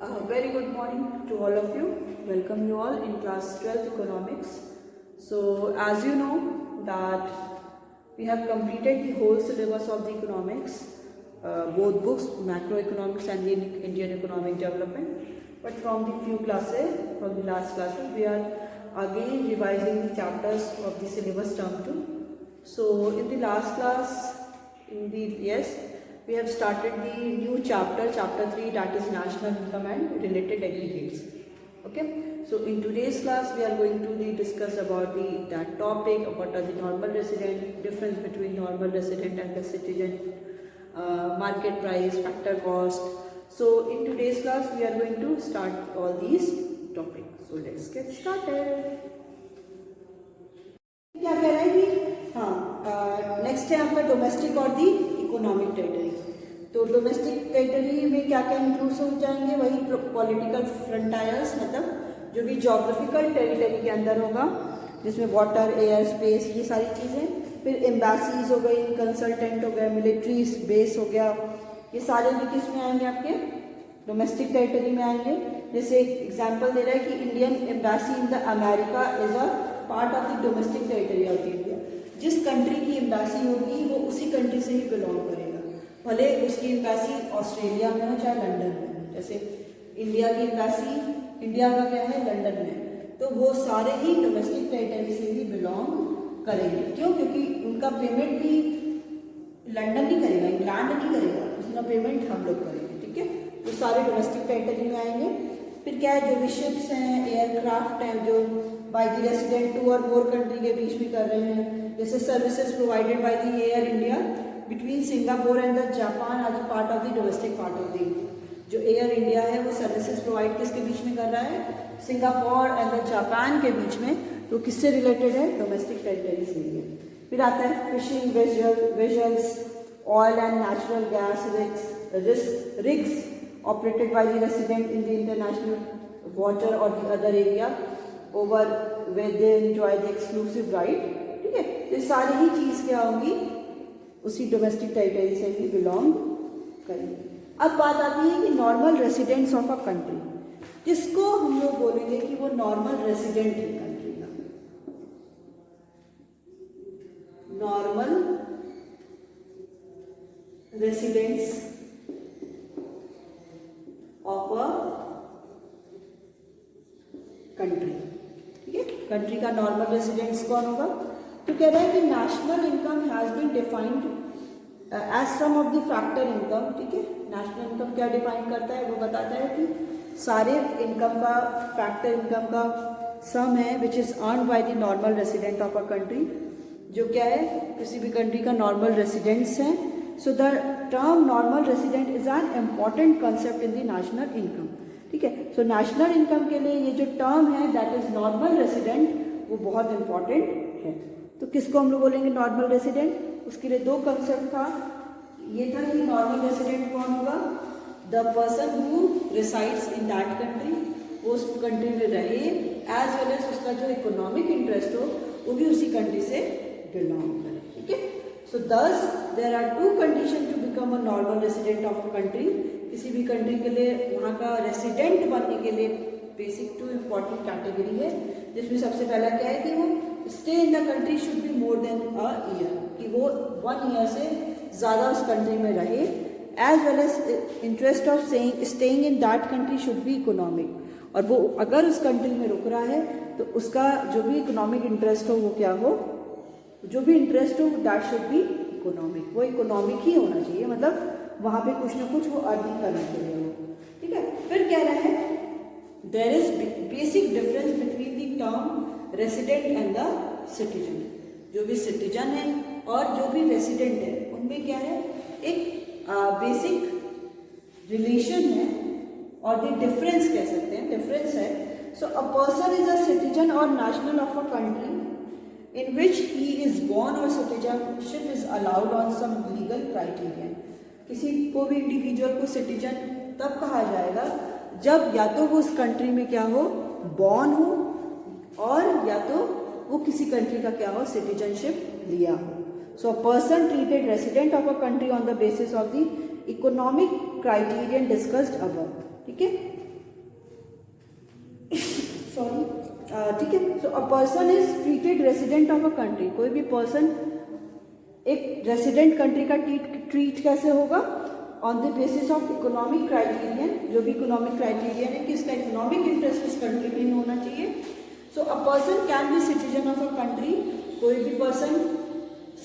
Very good morning to all of you. Welcome you all in class 12th economics. So as you know that we have completed the whole syllabus of the economics, both books, macroeconomics and the Indian economic development. But from the few classes, from the last classes, we are again revising the chapters of the syllabus term 2. So in the last class, we have started the new chapter, chapter 3, that is national income and related aggregates. Okay, so in today's class we are going to discuss about that topic, what are the normal resident, difference between normal resident and the citizen, market price, factor cost. So in today's class we are going to start all these topics. So let's get started. क्या कह रहा है कि हाँ next है आपका domestic और the economic territory. तो डोमेस्टिक टेरिटरी में क्या क्या इंक्लूड हो जाएंगे, वही पॉलिटिकल फ्रंटायर्स, मतलब जो भी जोग्राफिकल टेरिटरी के अंदर होगा, जिसमें वाटर, एयर, स्पेस, ये सारी चीज़ें. फिर एम्बेसीज हो गई, कंसल्टेंट हो गए, मिलिट्री बेस हो गया, ये सारे भी किस में आएंगे, आपके डोमेस्टिक टेरिटरी में आएंगे. जैसे एग्जाम्पल दे रहा है कि Indian embassy in the America is a part of the domestic territory of India. जिस कंट्री की एम्बेसी होगी वो उसी कंट्री से ही बिलोंग करेगा, भले उसकी एम्बेसी ऑस्ट्रेलिया में हो चाहे लंदन में. जैसे इंडिया की एम्बेसी इंडिया का क्या है, लंदन में, तो वो सारे ही डोमेस्टिक टेरिटरी से ही बिलोंग करेंगे. क्यों? क्योंकि उनका पेमेंट भी लंदन नहीं करेगा, इंग्लैंड नहीं करेगा, उसका पेमेंट हम लोग करेंगे. ठीक है, तो सारे डोमेस्टिक टेरिटरी में आएंगे. फिर क्या है, जो भी शिप्स हैं, एयरक्राफ्ट हैं, जो बाय द रेसिडेंट टू और मोर कंट्री के बीच में कर रहे हैं, जैसे services provided by the Air India between Singapore and the Japan are the part of the domestic part of the India. जो एयर इंडिया है वो सर्विसेज प्रोवाइड किसके बीच में कर रहा है, सिंगापुर एंड द जापान के बीच में. तो किससे रिलेटेड है, डोमेस्टिक टेरिटरी से ही है. फिर आता है fishing vessels, oil and natural gas rigs operated by the resident in the international water or the other area over where they enjoy the exclusive right. ठीक है, तो सारी ही चीज़ क्या होंगी, उसी डोमेस्टिक टेरिटरी से ही बिलोंग करेंगे. अब बात आती है कि normal residents of a country, जिसको हम लोग बोलेंगे कि वो नॉर्मल रेसिडेंट है कंट्री का. Normal residents of a country. ठीक है, कंट्री का नॉर्मल रेसिडेंट्स कौन होगा. तो कह रहा है कि national income has been defined as sum of the factor income. ठीक है, नेशनल इनकम क्या डिफाइन करता है, वो बताता है कि सारे इनकम का फैक्टर इनकम का सम है which is earn by the normal resident of a country, जो क्या है, किसी भी कंट्री का नॉर्मल रेसिडेंट्स हैं. So the term normal resident is an important concept in the national income. ठीक है, so national income के लिए ये जो term है that is normal resident, वो बहुत important है. तो किसको हम लोग बोलेंगे normal resident, उसके लिए दो concept था. ये था कि normal resident कौन होगा, the person who resides in that country, वो उस country में रहे, as well as उसका जो economic interest हो वो भी उसी country से belong करे. ठीक है, so thus there are two conditions to become a normal resident of a country. किसी भी कंट्री के लिए वहाँ का रेसिडेंट बनने के लिए बेसिक टू इम्पॉर्टेंट कैटेगरी है, जिसमें सबसे पहला क्या है कि वो stay in the country should be more than a year, कि वो 1 ईयर से ज़्यादा उस कंट्री में रहे, as well as interest of staying in that country should be economic. और वो अगर उस कंट्री में रुक रहा है तो उसका जो भी इकोनॉमिक इंटरेस्ट हो वो क्या हो, जो भी इंटरेस्ट हो दैट शुड बी इकोनॉमिक. वो इकोनॉमिक ही होना चाहिए, मतलब वहाँ पे कुछ ना कुछ वो अर्निंग करने के लिए हो. ठीक है, फिर कह रहा है there is basic difference between the term resident and the citizen. जो भी सिटीजन है और जो भी रेसिडेंट है उनमें क्या है, एक बेसिक रिलेशन है, और द डिफरेंस कह सकते हैं, डिफरेंस है. So a person is a citizen और national of a country in which he is born or citizenship is allowed on some legal criterion. किसी को भी इंडिविजुअल को सिटीजन तब कहा जाएगा जब या तो वो उस कंट्री में क्या हो, बॉर्न हो, और या तो वो किसी कंट्री का क्या हो, सिटीजनशिप लिया हो. So a person treated resident of a country on the basis of the economic criterion discussed above. ठीक है, सॉरी, ठीक है। So a person is treated resident of a country, कोई भी पर्सन एक रेसिडेंट कंट्री का ट्रीट कैसे होगा, on the basis of economic criterion, जो भी इकोनॉमिक क्राइटेरियन है कि इसका इकोनॉमिक इंटरेस्ट इस कंट्री में होना चाहिए। So a person can be citizen of a country, कोई भी पर्सन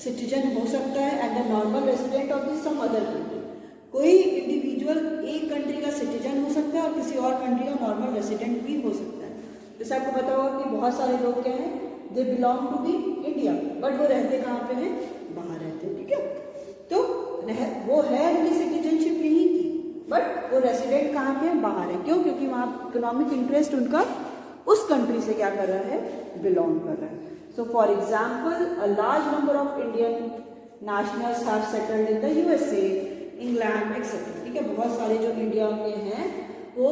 सिटीजन हो सकता है, and a normal resident of this some other country, कोई इंडिविजुअल एक कंट्री का सिटीजन हो सकता है और किसी और कंट्री का नॉर्मल रेसिडेंट भी हो सकता है। जैसे आपको पता होगा कि बहुत सारे लोग क्या हैं, they belong to be India, but वो रहते कहाँ पे हैं, बाहर रहते हैं, ठीक है। तो वो है उनकी सिटीजनशिप यहीं की, बट वो रेसिडेंट कहाँ पे है, बाहर है। क्यों? क्योंकि वहाँ इकोनॉमिक इंटरेस्ट उनका उस कंट्री से क्या कर रहा है, बिलोंग कर रहा है। So for example, a large number of Indian nationals have settled in the USA, England etcetera, ठीक है। बहुत सारे जो इंडिया के हैं वो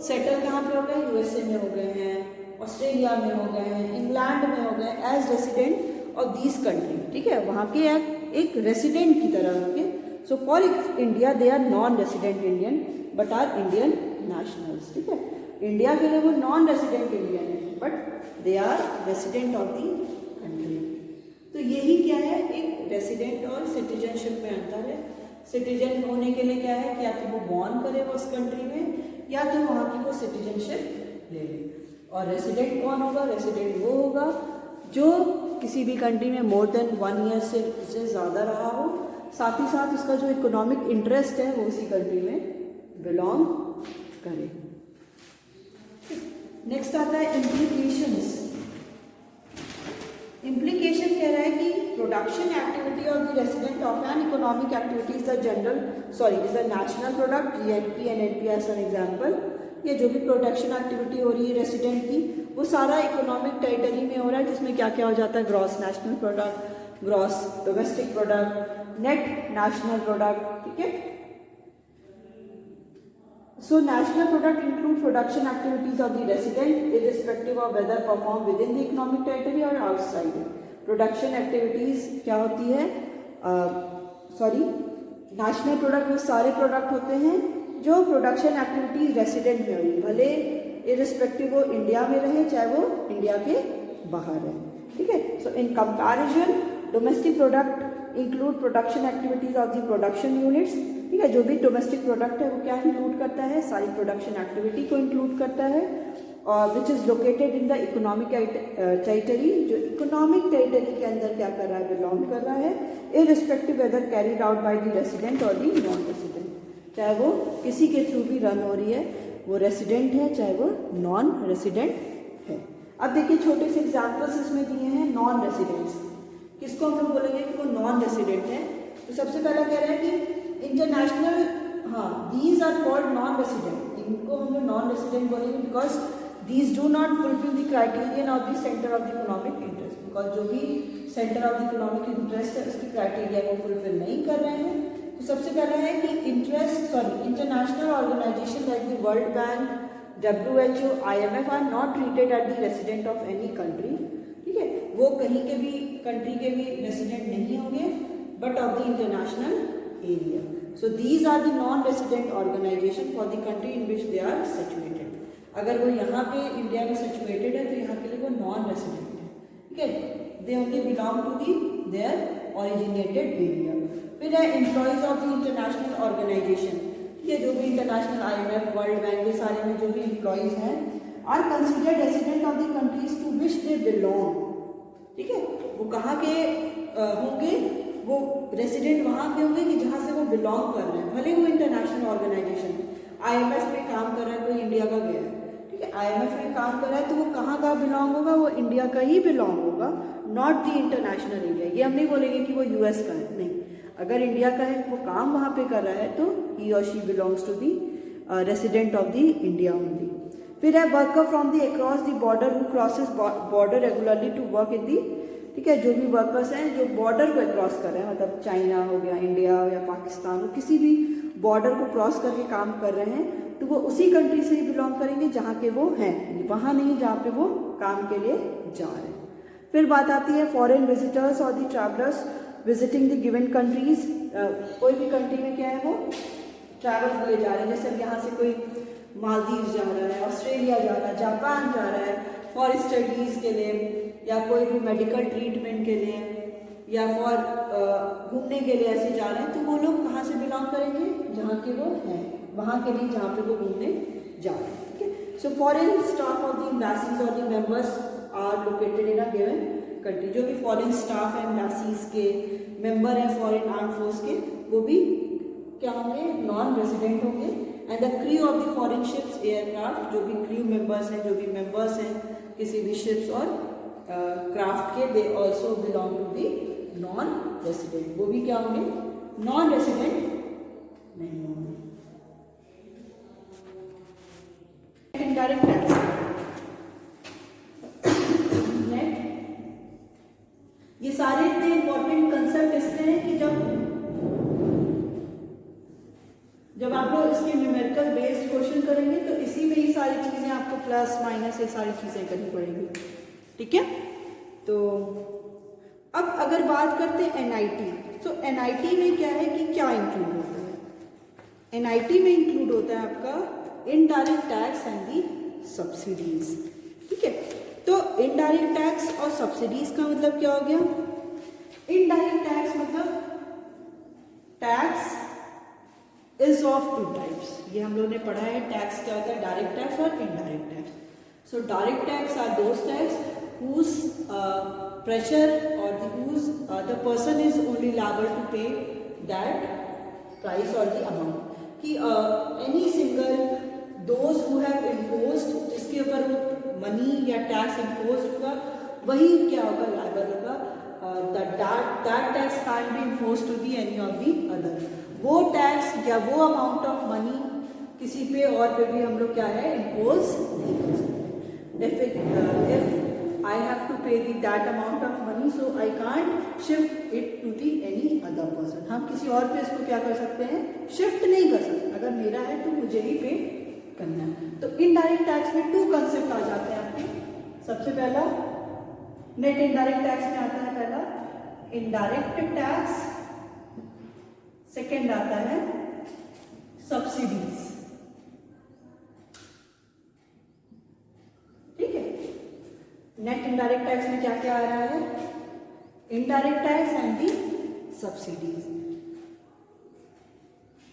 सेटल कहाँ पे हो गए, यूएसए में हो गए हैं, ऑस्ट्रेलिया में हो गए हैं, इंग्लैंड में हो गए, as resident of these country, ठीक है, वहाँ के एक रेसिडेंट की तरह के। So for India they are non resident Indian but are Indian nationals, ठीक है। इंडिया के लिए वो नॉन रेसिडेंट इंडियन है but they are resident of the country. तो यही क्या है, एक रेसिडेंट और सिटीजनशिप में अंतर है। सिटीजन होने के लिए क्या है कि या तो वो बॉर्न करे वो उस कंट्री में, या तो वहाँ की वो सिटीजनशिप ले ले। और रेसिडेंट कौन होगा, रेसिडेंट वो होगा जो किसी भी कंट्री में मोर देन 1 ईयर से ज़्यादा रहा हो, साथ ही साथ उसका जो इकोनॉमिक इंटरेस्ट है वो उसी कंट्री में बिलोंग करे। नेक्स्ट आता है इम्प्लीकेशंस। इम्प्लीकेशन कह रहा है कि production activity of the resident of an economic activity is the general is the national product, GNP and NP as an example. ये जो भी प्रोडक्शन एक्टिविटी हो रही है रेसिडेंट की, वो सारा इकोनॉमिक टेरिटरी में हो रहा है, जिसमें क्या क्या हो जाता है, gross national product, gross domestic product, net national product, ठीक है। So national product include production activities of the resident irrespective of whether performed within the economic territory or outside it. Production activities क्या होती है, national product में सारे product होते हैं जो प्रोडक्शन एक्टिविटीज रेसिडेंट में हो रही है, भले इरिस्पेक्टिव वो इंडिया में रहे चाहे वो इंडिया के बाहर रहे, ठीक है। So in comparison domestic product include production activities of the production units, ठीक है। जो भी डोमेस्टिक प्रोडक्ट है वो क्या इंक्लूड करता है, सारी प्रोडक्शन एक्टिविटी को इंक्लूड करता है, और which is located in the economic territory, जो इकोनॉमिक टेरिटरी के अंदर क्या कर रहा है, बिलोंग कर रहा है, irrespective whether carried out by the resident और द नॉन रेसिडेंट, चाहे वो किसी के थ्रू भी रन हो रही है, वो रेसिडेंट है चाहे वो नॉन रेसिडेंट है। अब देखिए छोटे से एग्जाम्पल्स इसमें दिए हैं नॉन रेसिडेंट्स, किसको हम लोग बोलेंगे कि वो नॉन रेसिडेंट है। तो सबसे पहला कह रहा है कि international, these are called non resident, इनको हम लोग नॉन रेसिडेंट बोलेंगे because these do not fulfil the criterion of the centre of the economic interest, because जो भी centre of the economic interest है उसकी क्राइटेरिया को फुलफिल नहीं कर रहे हैं। तो सबसे पहला है कि international organisation like the World Bank, WHO, IMF are not treated at the resident of any country, ठीक है। वो कहीं के भी कंट्री के भी रेसिडेंट नहीं होंगे but of the international area. So these are the non-resident organization for the country in which they are situated. अगर वो यहाँ पे इंडिया में सिचुएटेड है तो यहाँ के लिए वो नॉन रेसिडेंट है, ठीक है। They only belong to the their originated area. फिर है employees of the international organisation, ठीक है। जो भी इंटरनेशनल IMF, वर्ल्ड बैंक, ये सारे में जो भी एम्प्लॉयज हैं are considered resident of the countries to which they belong, ठीक है। वो कहाँ के होंगे, वो रेसिडेंट वहाँ पे होंगे कि जहाँ से वो बिलोंग कर रहे हैं, भले वो इंटरनेशनल ऑर्गेनाइजेशन है। IMF में काम कर रहा है, कोई इंडिया का गया है, ठीक है। IMF में काम कर रहा है तो वो कहाँ का बिलोंग होगा, वो इंडिया का ही बिलोंग होगा, नॉट दी इंटरनेशनल एरिया। ये हम नहीं बोलेंगे कि वो US का है, नहीं। अगर इंडिया का है, वो काम वहाँ पे कर रहा है तो ही और she belongs to the resident of the India only. फिर है worker from the across the border who crosses border regularly to work in the, ठीक है। जो भी वर्कर्स हैं जो बॉर्डर को क्रॉस कर रहे हैं, मतलब चाइना हो गया, इंडिया या पाकिस्तान हो, किसी भी बॉर्डर को क्रॉस करके काम कर रहे हैं तो वो उसी कंट्री से ही बिलोंग करेंगे जहाँ के वो हैं, वहाँ नहीं जहाँ पे वो काम के लिए जा रहे हैं। फिर बात आती है फॉरेन विजिटर्स और the travellers visiting the given countries. कोई भी कंट्री में क्या है वो ट्रैवल हुए जा रहे हैं, जैसे अब यहाँ से कोई मालदीव जा रहा है, ऑस्ट्रेलिया जा रहा है, जापान जा रहा है फॉर स्टडीज़ के लिए, या कोई भी मेडिकल ट्रीटमेंट के लिए, या फॉर घूमने के लिए ऐसे जा रहे हैं, तो वो लोग कहाँ से बिलोंग करेंगे, जहाँ के वो हैं वहाँ के लिए, जहाँ पे वो घूमने जा रहे हैं। ठीक है, so foreign staff of the embassies और the members are located in a given country. जो भी फॉरेन स्टाफ है एम्बेसीज के, मेंबर हैं फॉरेन आर्म फोर्स के, वो भी क्या होंगे, नॉन रेजिडेंट होंगे। And the crew of the foreign ships aircraft, जो भी क्रू मेंबर्स हैं, जो भी मेंबर्स हैं किसी भी शिप्स और क्राफ्ट के, they also belong to the non resident, वो भी क्या होंगे, नॉन रेसिडेंट नहीं होंगे। इनडायरेक्ट टैक्स, ये सारे इतने इंपॉर्टेंट कंसेप्ट इसमें हैं कि जब आप लोग इसके न्यूमेरिकल बेस्ड क्वेश्चन करेंगे तो इसी में ही सारी चीजें आपको प्लस माइनस ये सारी चीजें करनी पड़ेंगी। ठीक है, तो अब अगर बात करते हैं एनआईटी, तो एनआईटी में क्या है कि क्या इंक्लूड होता है, एनआईटी में इंक्लूड होता है आपका indirect tax and the subsidies. ठीक है, तो इनडायरेक्ट टैक्स और सब्सिडीज का मतलब क्या हो गया, इनडायरेक्ट टैक्स मतलब tax is of two types, ये हम लोगों ने पढ़ा है, टैक्स क्या होता है, डायरेक्ट टैक्स और indirect tax. So direct tax are those tax whose pressure or whose the person is only liable to pay that price or the amount, कि any single those who have imposed, जिसके ऊपर वो money या tax impose होगा वही क्या होगा, liable होगा, that tax can't be imposed to the any of the other, वो टैक्स या वो अमाउंट ऑफ मनी किसी पे और पे भी हम लोग क्या है इम्पोज नहीं कर सकते। If I have to pay that amount of money, so I can't shift it to the any other person. हम किसी और पे इसको क्या कर सकते हैं, शिफ्ट नहीं कर सकते, अगर मेरा है तो मुझे ही पे करना है। तो इनडायरेक्ट टैक्स में टू कंसेप्ट आ जाते हैं आपके, सबसे पहला नेट इनडायरेक्ट टैक्स में आता है पहला इनडायरेक्ट टैक्स, सेकेंड आता है सब्सिडीज। नेट इनडायरेक्ट टैक्स में क्या क्या आ रहा है, indirect tax and the subsidies.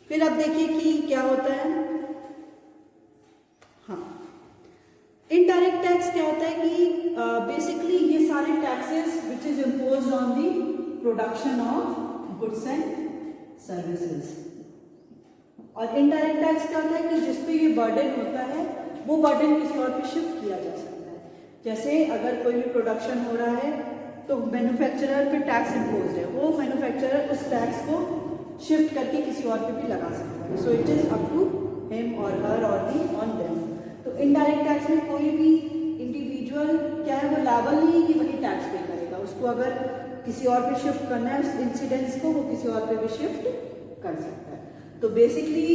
फिर अब देखिए कि क्या होता है, हाँ इनडायरेक्ट टैक्स क्या होता है कि बेसिकली ये सारे taxes which is imposed on the production of goods and services. और इनडायरेक्ट टैक्स क्या होता है कि जिसपे ये बर्डन होता है वो बर्डन किसी और पे शिफ्ट किया जा सकता है। जैसे अगर कोई भी प्रोडक्शन हो रहा है तो मैन्युफैक्चरर पे टैक्स इम्पोज है, वो मैन्युफैक्चरर उस टैक्स को शिफ्ट करके किसी और पे भी लगा सकता है। So it is up to him or her or the on them. तो इनडायरेक्ट टैक्स में कोई भी इंडिविजुअल क्या है वो लायबल नहीं है कि वही टैक्स पे करेगा, उसको अगर किसी और पे शिफ्ट करना है उस इंसिडेंस को, वो किसी और पे भी शिफ्ट कर सकता है। तो बेसिकली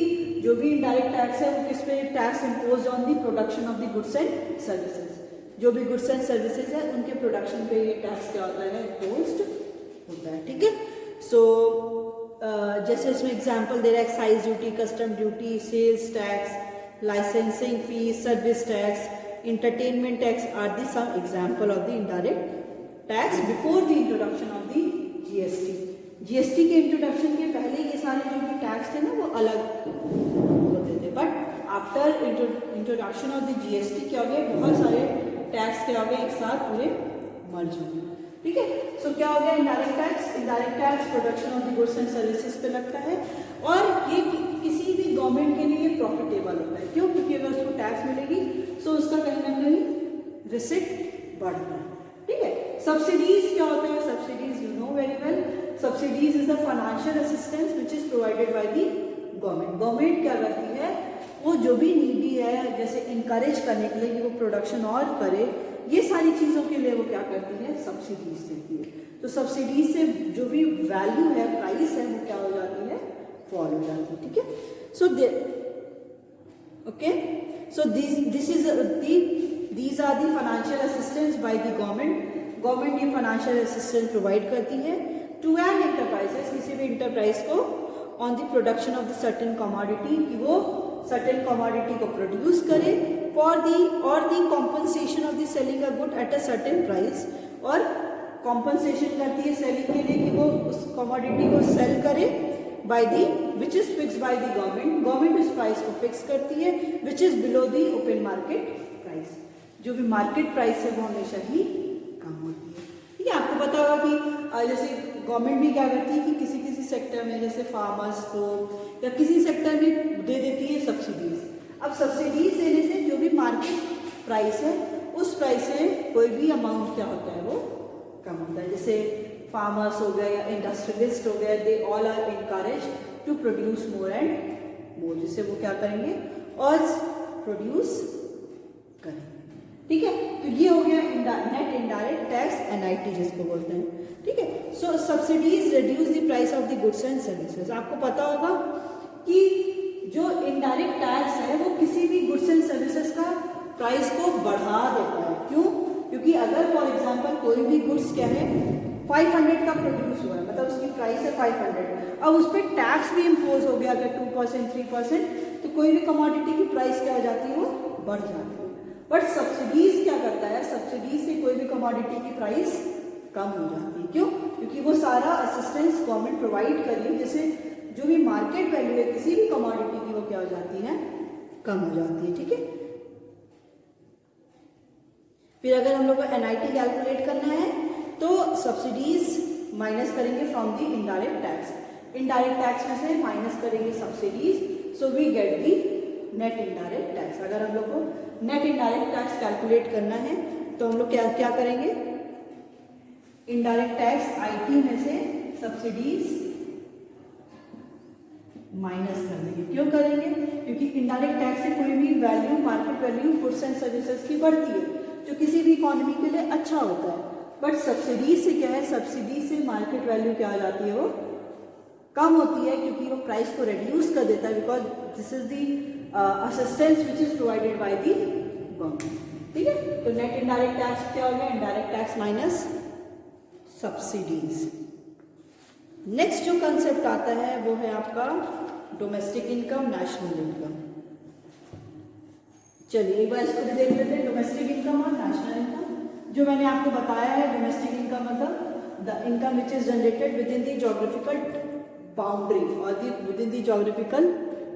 जो भी इनडायरेक्ट टैक्स है वो किस पे, tax impose on the production of the goods and services. जो भी गुड्स एंड सर्विसेज है उनके प्रोडक्शन पे ये टैक्स क्या होता है, इम्पोज्ड होता है। ठीक है, सो जैसे इसमें एग्जांपल दे रहा है excise duty, custom duty, sales tax, licensing fees, service tax, entertainment tax are the some example of the indirect tax before the introduction of the GST. GST के इंट्रोडक्शन के पहले ये सारे जो भी टैक्स थे ना वो अलग होते थे, but after introduction of the GST क्या हो गया, बहुत सारे टैक्स क्या हो गए एक साथ पूरे मर्ज हो गए। ठीक है, सो क्या हो गया indirect tax, indirect tax production of the goods and services पे लगता है और ये किसी भी गवर्नमेंट के लिए प्रॉफिटेबल होता है। क्यों, क्योंकि अगर उसको टैक्स मिलेगी सो उसका कहीं ना कहीं रिसिप्ट बढ़ता है। ठीक है, सब्सिडीज क्या होता है, subsidies you know very well, subsidies is the financial assistance which is provided by the government. Government क्या करती है, वो जो भी नीडी है जैसे इनकरेज करने के लिए कि वो प्रोडक्शन और करे, ये सारी चीज़ों के लिए वो क्या करती है, सब्सिडीज देती है। तो सब्सिडीज से जो भी वैल्यू है, प्राइस है, वो क्या हो जाती है, फॉल हो जाती है। ठीक है, so okay, so these are the financial assistance by the government. Government ये फाइनेंशियल असिस्टेंस प्रोवाइड करती है टू एन एंटरप्राइजेस, किसी भी इंटरप्राइज को on the production of the certain commodity, कि वो सर्टेन कमोडिटी को प्रोड्यूस करे फॉर दी और the compensation of the selling a good at a certain price, और कॉम्पनसेशन करती है सेलिंग के लिए कि वो उस कमोडिटी को सेल करे by the which is fix by the government, government उस प्राइस को फिक्स करती है which is below the open market price, जो भी मार्केट प्राइस है वो हमेशा ही कम होती है। ठीक है, आपको पता होगा कि जैसे गवर्नमेंट भी क्या करती है कि किसी किसी सेक्टर में जैसे फार्मर्स को या किसी सेक्टर में दे देती है सब्सिडीज। अब सब्सिडीज देने से जो भी मार्केट प्राइस है उस प्राइस से कोई भी अमाउंट क्या होता है वो कम होता है। जैसे फार्मर्स हो गए या इंडस्ट्रियलिस्ट हो गए, they all are encourage to produce more and more, जिससे वो क्या करेंगे और प्रोड्यूस करेंगे। ठीक है, तो ये हो गया नेट इनडायरेक्ट टैक्स, NIT जिसको बोलते हैं। ठीक है, so subsidies reduce the price of the goods and services. आपको पता होगा कि जो इनडायरेक्ट टैक्स है वो किसी भी गुड्स एंड सर्विसेज का प्राइस को बढ़ा देता है। क्यों? क्योंकि अगर फॉर एग्जांपल कोई भी गुड्स क्या है 500 का प्रोड्यूस हुआ है, मतलब उसकी प्राइस है 500, अब उस पर टैक्स भी इम्पोज हो गया अगर 2% 3%, तो कोई भी कमोडिटी की प्राइस क्या हो जाती है वो बढ़ जाती है। बट सब्सिडीज क्या करता है, सब्सिडीज से कोई भी कमोडिटी की प्राइस कम हो जाती है। क्यों? क्योंकि वो सारा असिस्टेंस गवर्नमेंट प्रोवाइड कर रही है, जिससे जो भी मार्केट वैल्यू है किसी भी कमोडिटी की वो क्या हो जाती है, कम हो जाती है। ठीक है, फिर अगर हम लोग को NIT कैलकुलेट करना है तो सब्सिडीज माइनस करेंगे from the indirect tax, indirect tax में से माइनस करेंगे subsidies, so we get the net indirect tax. अगर हम लोग को नेट इनडायरेक्ट टैक्स कैलकुलेट करना है तो हम लोग क्या क्या करेंगे, इनडायरेक्ट टैक्स IT में से सब्सिडीज माइनस कर देंगे। क्यों करेंगे? क्योंकि इनडायरेक्ट टैक्स से कोई भी value, market value goods and services की बढ़ती है, जो किसी भी इकोनॉमी के लिए अच्छा होता है। बट सब्सिडीज से क्या है, सब्सिडीज से मार्केट वैल्यू क्या हो जाती है, वो कम होती है, क्योंकि वो प्राइस को रिड्यूस कर देता है, because this is the assistance which is provided by the government. ठीक है, तो नेट इनडायरेक्ट टैक्स क्या हो गया, indirect tax minus subsidies. Next जो कंसेप्ट आता है वो है आपका डोमेस्टिक इनकम, नेशनल इनकम। चलिए एक बार इसको भी देख लेते हैं, डोमेस्टिक इनकम और नेशनल इनकम। जो मैंने आपको बताया है, डोमेस्टिक इनकम मतलब the income which is generated within the geographical boundary और within the geographical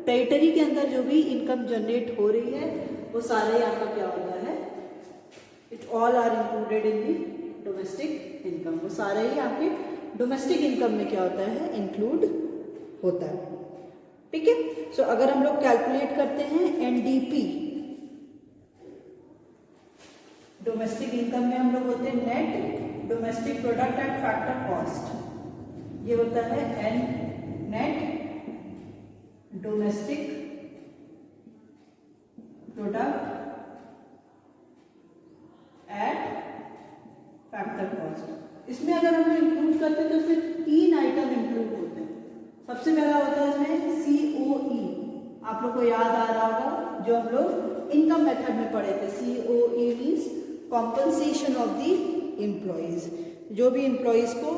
territory के अंदर जो भी इनकम जनरेट हो रही है वो सारे आपका क्या होता है, it all are included in the domestic income. वो सारे ही आपके डोमेस्टिक इनकम में क्या होता है, इंक्लूड होता है। ठीक है, सो अगर हम लोग कैलकुलेट करते हैं NDP, डोमेस्टिक इनकम में हम लोग होते हैं net domestic product at factor cost, ये होता है net domestic product at factor cost. इसमें अगर हम इंक्लूड करते हैं तो इसमें 3 आइटम इंक्लूड होते हैं। सबसे पहला होता है इसमें COE, आप लोग को याद आ रहा होगा जो हम लोग इनकम मेथड में पढ़े थे। COE means compensation of the employees, जो भी एम्प्लॉयज को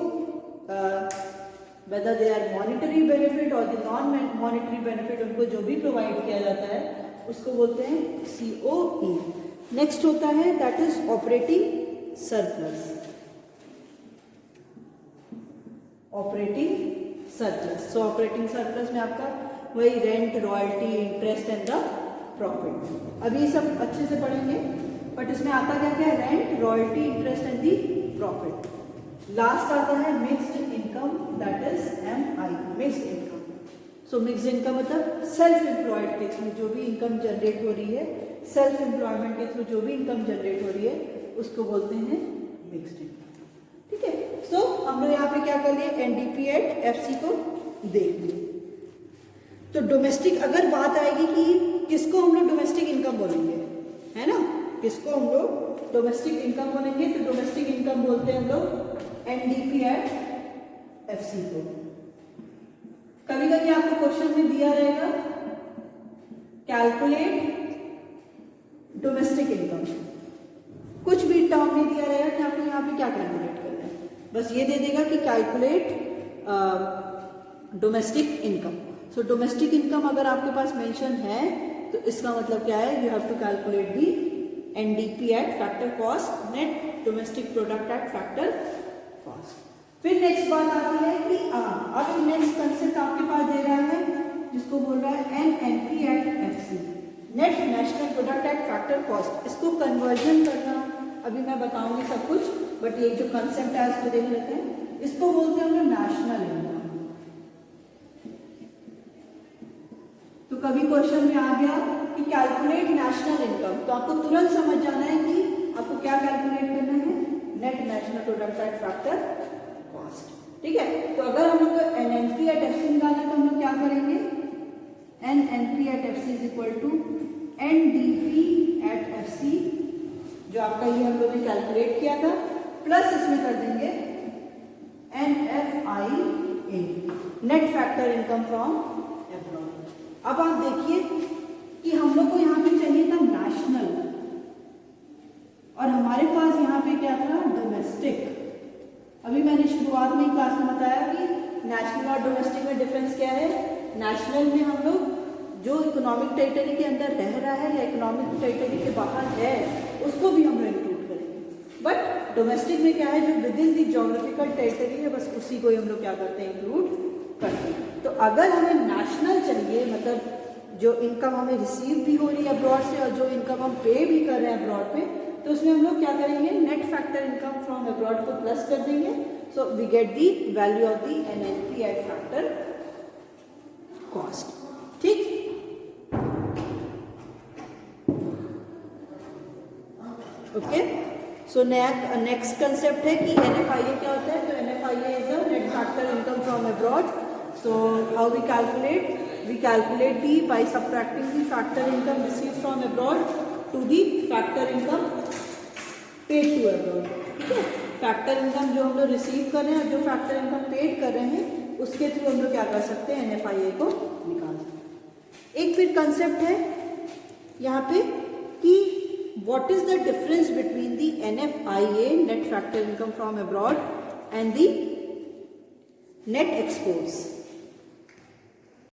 whether they are monetary benefit or the non monetary benefit, उनको जो भी प्रोवाइड किया जाता है उसको बोलते हैं COE। नेक्स्ट होता है that is operating surplus, operating surplus. So operating surplus में आपका वही rent, royalty, interest and the profit. अभी सब अच्छे से पढ़ेंगे, बट इसमें आता क्या क्या है, rent, royalty, interest and the profit. Last आता है mixed income, that is MI, mixed income. So mixed income मतलब सेल्फ एम्प्लॉयड के थ्रू जो भी इनकम जनरेट हो रही है, सेल्फ एम्प्लॉयमेंट के थ्रू जो भी इनकम जनरेट हो रही है उसको बोलते हैं मिक्स्ड इनकम। ठीक है, सो हम लोग यहाँ पे क्या कर लिए, NDP एट FC को देख लिए। तो डोमेस्टिक अगर बात आएगी कि किसको हम लोग डोमेस्टिक इनकम बोलेंगे, है ना, किसको हम लोग डोमेस्टिक इनकम बोलेंगे, तो डोमेस्टिक इनकम बोलते हैं हम लोग NDP एट FC को। कभी कभी आपको क्वेश्चन में दिया रहेगा कैलकुलेट डोमेस्टिक इनकम, कुछ भी टर्म नहीं दिया रहेगा कि आपको यहाँ पे क्या कैलकुलेट करना है, बस ये दे देगा कि कैलकुलेट डोमेस्टिक इनकम। सो डोमेस्टिक इनकम अगर आपके पास मेंशन है तो इसका मतलब क्या है, you have to calculate the NDP at factor cost, net domestic product at factor cost. फिर नेक्स्ट बात आती है कि अब नेक्स्ट कंसेप्ट आपके पास दे रहा है जिसको बोल रहा है NNP at FC, net national product at factor cost. इसको कन्वर्जन करना अभी मैं बताऊंगी सब कुछ, बट ये जो कंसेप्ट है इसको देख लेते हैं। इसको बोलते हैं हम लोग नेशनल इनकम। तो कभी क्वेश्चन में आ गया कि कैलकुलेट नेशनल इनकम, तो आपको तुरंत समझ जाना है कि आपको क्या कैलकुलेट करना है, net national product at factor cost. ठीक है, तो अगर हम लोग को एनएनपी एट एफसी निकालना है तो हम लोग क्या करेंगे, NNP at FC is equal to NDP at FC, जो आपका ये हम लोग ने कैलकुलेट किया था, प्लस इसमें कर देंगे NFIA, net factor income from abroad. अब आप देखिए कि हम लोग को यहाँ पे चाहिए था नेशनल और हमारे पास यहाँ पे क्या था, डोमेस्टिक। अभी मैंने शुरुआत में क्लास में बताया कि नेशनल और डोमेस्टिक में डिफरेंस क्या है। नेशनल में हम लोग जो इकोनॉमिक टेरिटरी के अंदर रह रहा है या इकोनॉमिक टेरिटरी के बाहर है उसको भी हम लोग इंक्लूड करेंगे, बट डोमेस्टिक में क्या है, जो with in the geographical territory है बस उसी को ही हम लोग क्या करते हैं, इंक्लूड करते हैं। तो अगर हमें नेशनल चाहिए, मतलब जो इनकम हमें रिसीव भी हो रही है अब्रॉड से और जो इनकम हम पे भी कर रहे हैं अब्रॉड पे, तो उसमें हम लोग क्या करेंगे, net factor income from abroad को प्लस कर देंगे। So we get the value of the NNP at factor cost. ठीक, ओके। सो नेक्स्ट कंसेप्ट है कि एनएफआईए क्या होता है। तो NFIA is a net factor income from abroad. So how we calculate the by subtracting the factor income receive from abroad to the factor income paid to abroad. ठीक है, factor income जो हम लोग receive कर रहे हैं और जो फैक्टर इनकम पेड कर रहे हैं उसके थ्रू हम लोग क्या कर सकते हैं, एनएफआईए को निकाल सकते हैं। एक फिर कंसेप्ट है यहाँ पे कि what is the difference between the NFIA, net factor income from abroad, and the net exports।